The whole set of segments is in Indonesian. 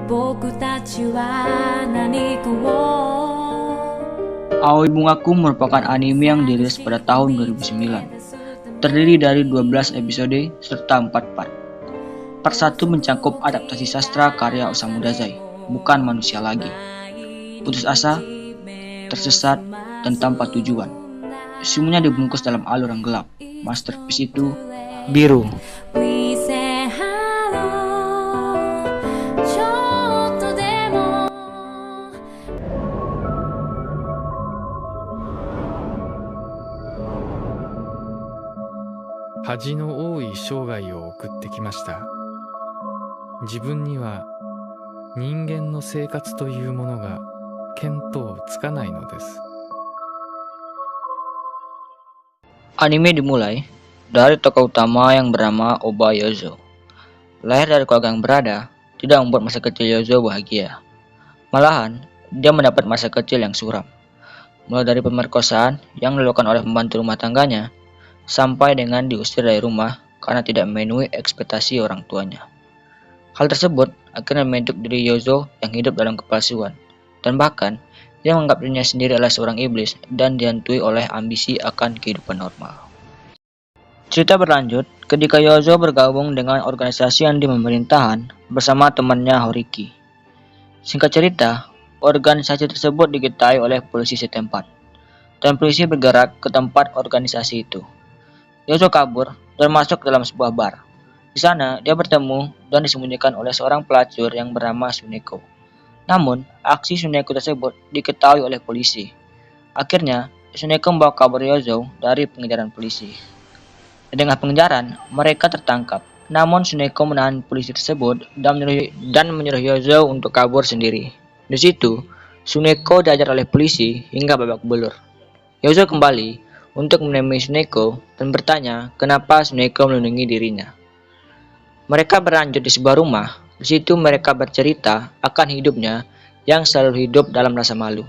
Aoi Bungaku merupakan anime yang dirilis pada tahun 2009. Terdiri dari 12 episode serta 4 part. Part 1 mencakup adaptasi sastra karya Osamu Dazai, Bukan Manusia Lagi, Putus Asa, Tersesat, dan Tanpa Tujuan. Semuanya dibungkus dalam alur yang gelap. Masterpiece itu biru. 恥の多い生涯を送ってきました。自分には人間の生活というものが見当つかないのです。 Anime dimulai dari tokoh utama yang bernama Oba Yozo. Lahir dari keluarga yang berada tidak membuat masa kecil Yozo bahagia. Malahan, dia mendapat masa kecil yang suram. Mulai dari pemerkosaan yang dilakukan oleh pembantu rumah tangganya, sampai dengan diusir dari rumah karena tidak memenuhi ekspektasi orang tuanya. Hal tersebut akhirnya membentuk diri Yozo yang hidup dalam kepalsuan, dan bahkan dia menganggap dirinya sendiri adalah seorang iblis dan dihantui oleh ambisi akan kehidupan normal. Cerita berlanjut ketika Yozo bergabung dengan organisasi yang di pemerintahan bersama temannya Horiki. Singkat cerita, organisasi tersebut diketahui oleh polisi setempat, dan polisi bergerak ke tempat organisasi itu. Yozo kabur dan masuk dalam sebuah bar. Di sana, dia bertemu dan disembunyikan oleh seorang pelacur yang bernama Tsuneko. Namun, aksi Tsuneko tersebut diketahui oleh polisi. Akhirnya, Tsuneko membawa kabur Yozo dari pengejaran polisi. Di tengah pengejaran, mereka tertangkap. Namun, Tsuneko menahan polisi tersebut dan menyuruh Yozo untuk kabur sendiri. Di situ, Tsuneko diajar oleh polisi hingga babak belur. Yozo kembali untuk menemui Tsuneko dan bertanya kenapa Tsuneko melindungi dirinya. Mereka berlanjut di sebuah rumah. Di situ mereka bercerita akan hidupnya yang selalu hidup dalam rasa malu.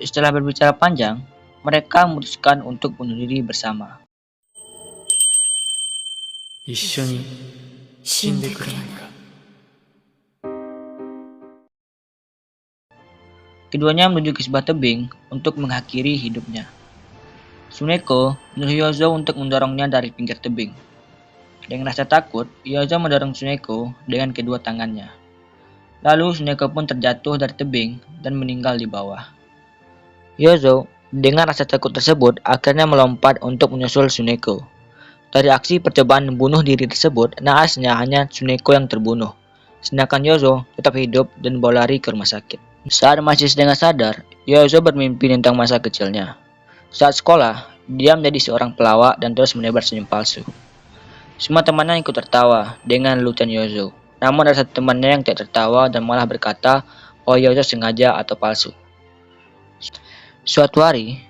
Setelah berbicara panjang, mereka memutuskan untuk bunuh diri bersama. 一緒に死んでくれないか。 Keduanya menuju ke sebuah tebing untuk mengakhiri hidupnya. Tsuneko menyuruh Yozo untuk mendorongnya dari pinggir tebing. Dengan rasa takut, Yozo mendorong Tsuneko dengan kedua tangannya. Lalu Tsuneko pun terjatuh dari tebing dan meninggal di bawah. Yozo dengan rasa takut tersebut akhirnya melompat untuk menyusul Tsuneko. Dari aksi percobaan membunuh diri tersebut, naasnya hanya Tsuneko yang terbunuh, sedangkan Yozo tetap hidup dan dibawa lari ke rumah sakit. Saat masih setengah sadar, Yozo bermimpi tentang masa kecilnya. Saat sekolah, dia menjadi seorang pelawak dan terus menebar senyum palsu. Semua temannya ikut tertawa dengan lucuan Yozo. Namun ada satu temannya yang tidak tertawa dan malah berkata bahwa Yozo sengaja atau palsu. Suatu hari,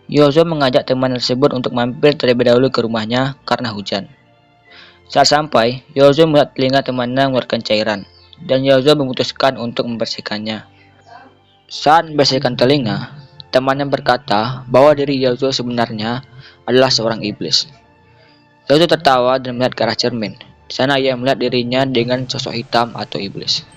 Yozo mengajak teman tersebut untuk mampir terlebih dahulu ke rumahnya karena hujan. Saat sampai, Yozo melihat telinga temannya mengeluarkan cairan, dan Yozo memutuskan untuk membersihkannya. Saat membersihkan telinga, temannya berkata bahwa diri Yozo sebenarnya adalah seorang iblis. Yozo tertawa dan melihat ke arah cermin. Di sana ia melihat dirinya dengan sosok hitam atau iblis.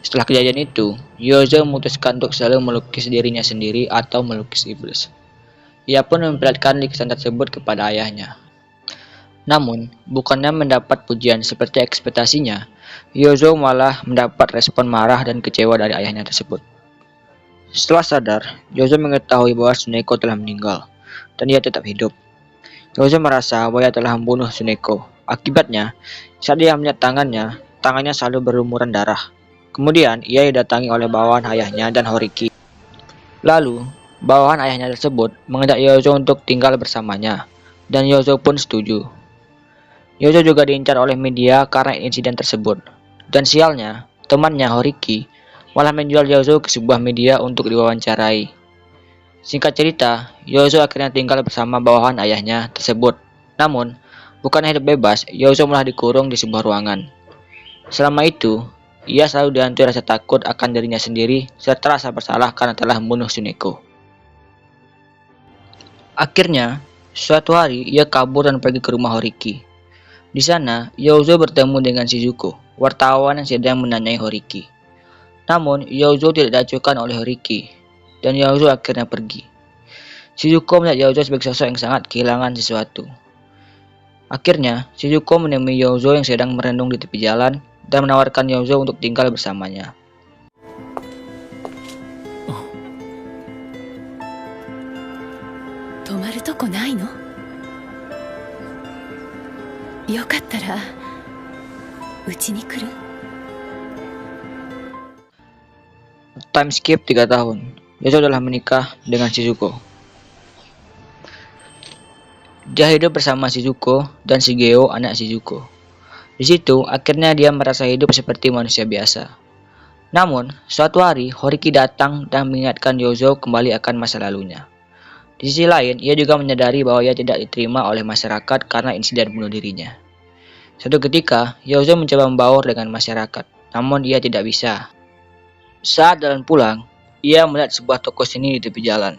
Setelah kejadian itu, Yozo memutuskan untuk selalu melukis dirinya sendiri atau melukis iblis. Ia pun memperlihatkan lukisan tersebut kepada ayahnya. Namun, bukannya mendapat pujian seperti ekspektasinya, Yozo malah mendapat respon marah dan kecewa dari ayahnya tersebut. Setelah sadar, Yozo mengetahui bahwa Tsuneko telah meninggal, dan ia tetap hidup. Yozo merasa bahwa ia telah membunuh Tsuneko. Akibatnya, saat dia melihat tangannya selalu berlumuran darah. Kemudian, ia didatangi oleh bawahan ayahnya dan Horiki. Lalu, bawahan ayahnya tersebut mengajak Yozo untuk tinggal bersamanya, dan Yozo pun setuju. Yozo juga diincar oleh media karena insiden tersebut, dan sialnya, temannya Horiki malah menjual Yozo ke sebuah media untuk diwawancarai. Singkat cerita, Yozo akhirnya tinggal bersama bawahan ayahnya tersebut. Namun, bukan hidup bebas, Yozo malah dikurung di sebuah ruangan. Selama itu, ia selalu dihantui rasa takut akan dirinya sendiri serta rasa bersalah karena telah membunuh Tsuneko. Akhirnya, suatu hari ia kabur dan pergi ke rumah Horiki. Di sana, Yozo bertemu dengan Shizuko, wartawan yang sedang menanyai Horiki. Namun, Yozo tidak diacuhkan oleh Horiki, dan Yozo akhirnya pergi. Shizuko melihat Yozo sebagai sosok yang sangat kehilangan sesuatu. Akhirnya, Shizuko menemui Yozo yang sedang merenung di tepi jalan dan menawarkan Yozo untuk tinggal bersamanya. 泊まるとこないの？よかったらうちに来る？ Time skip 3 tahun. Yozo telah menikah dengan Shizuko. Dia hidup bersama Shizuko dan Shigeo, anak Shizuko. Di situ, akhirnya dia merasa hidup seperti manusia biasa. Namun, suatu hari Horiki datang dan mengingatkan Yozo kembali akan masa lalunya. Di sisi lain, ia juga menyadari bahwa ia tidak diterima oleh masyarakat karena insiden bunuh dirinya. Suatu ketika, Yozo mencoba membaur dengan masyarakat, namun ia tidak bisa. Saat jalan pulang, ia melihat sebuah toko seni di tepi jalan.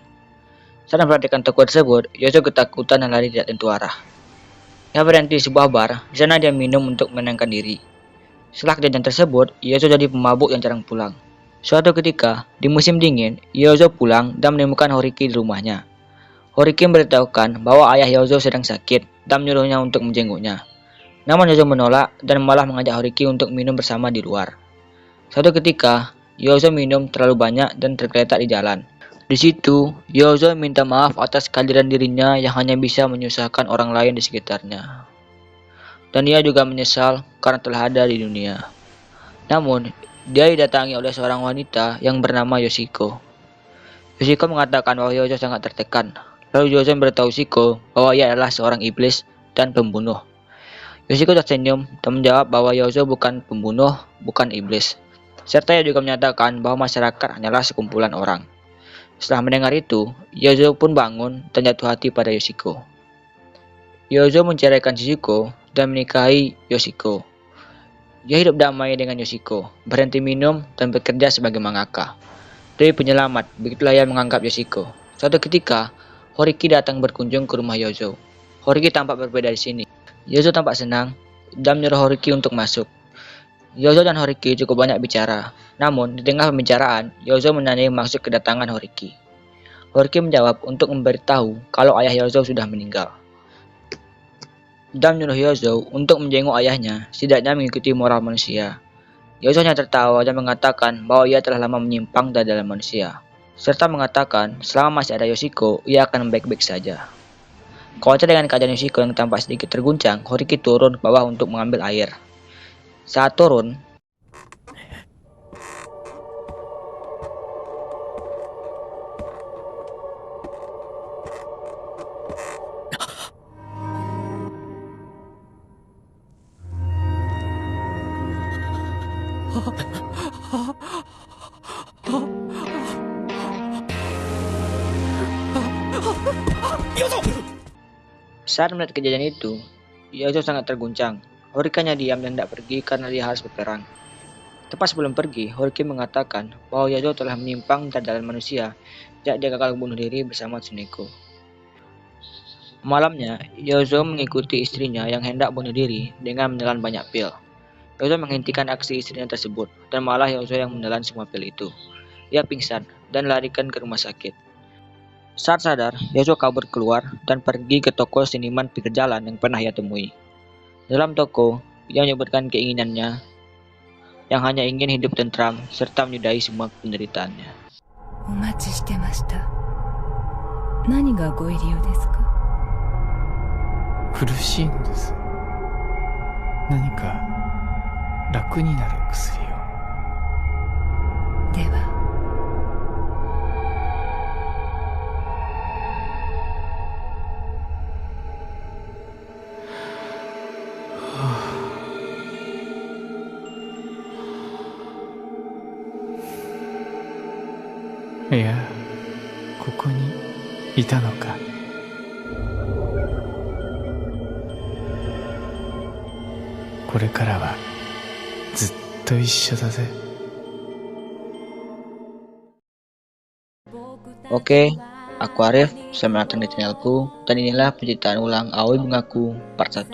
Saat memperhatikan toko tersebut, Yozo ketakutan dan lari tidak tentu arah. Ia berhenti di sebuah bar, di sana dia minum untuk menenangkan diri. Setelah kejadian tersebut, Yozo jadi pemabuk yang jarang pulang. Suatu ketika, di musim dingin, Yozo pulang dan menemukan Horiki di rumahnya. Horiki memberitahukan bahwa ayah Yozo sedang sakit dan menyuruhnya untuk menjenguknya. Namun Yozo menolak dan malah mengajak Horiki untuk minum bersama di luar. Suatu ketika, Yozo minum terlalu banyak dan tergeletak di jalan. Di situ, Yozo minta maaf atas kehadiran dirinya yang hanya bisa menyusahkan orang lain di sekitarnya. Dan ia juga menyesal karena telah ada di dunia. Namun, dia didatangi oleh seorang wanita yang bernama Yoshiko. Yoshiko mengatakan bahwa Yozo sangat tertekan. Lalu Yozo memberitahu Shiko bahwa ia adalah seorang iblis dan pembunuh. Yoshiko tersenyum dan menjawab bahwa Yozo bukan pembunuh, bukan iblis. Serta ia juga menyatakan bahwa masyarakat hanyalah sekumpulan orang. Setelah mendengar itu, Yozo pun bangun dan jatuh hati pada Yoshiko. Yozo menceraikan Shizuko dan menikahi Yoshiko. Dia hidup damai dengan Yoshiko, berhenti minum dan bekerja sebagai mangaka. Dewi penyelamat, begitulah ia menganggap Yoshiko. Suatu ketika, Horiki datang berkunjung ke rumah Yozo. Horiki tampak berbeda di sini. Yozo tampak senang dan menyuruh Horiki untuk masuk. Yozo dan Horiki cukup banyak bicara. Namun, di tengah pembicaraan, Yozo menanyai maksud kedatangan Horiki. Horiki menjawab untuk memberitahu kalau ayah Yozo sudah meninggal. Dan menyuruh Yozo untuk menjenguk ayahnya, setidaknya mengikuti moral manusia. Yozo hanya tertawa dan mengatakan bahwa ia telah lama menyimpang dari dalam manusia. Serta mengatakan selama masih ada Yoshiko, ia akan baik-baik saja. Khawatir dengan keadaan Yoshiko yang tampak sedikit terguncang, Horiki turun ke bawah untuk mengambil air. Saat turun, saat melihat kejadian itu, Yozo sangat terguncang. Horiki hanya diam dan tidak pergi karena dia harus berperang. Tepat sebelum pergi, Horiki mengatakan bahwa Yozo telah menyimpang dari jalan manusia sejak dia gagal bunuh diri bersama Tsuneko. Malamnya, Yozo mengikuti istrinya yang hendak bunuh diri dengan menelan banyak pil. Yozo menghentikan aksi istrinya tersebut, dan malah Yozo yang menelan semua pil itu. Ia pingsan dan larikan ke rumah sakit. Saat sadar, Yozo kabur keluar dan pergi ke toko seniman pinggir jalan yang pernah ia temui. Dalam toko, ia menyebutkan keinginannya yang hanya ingin hidup tentram serta menyudahi semua penderitaannya. お待ちしてました。何がご入り用ですか？苦しいのです。何か楽になる薬を。では。いや、ここにいたのか。これからはずっと一緒だぜ。 Oke, aku Arif, selamat datang di channelku, dan inilah penceritaan ulang Aoi Bungaku Part 1.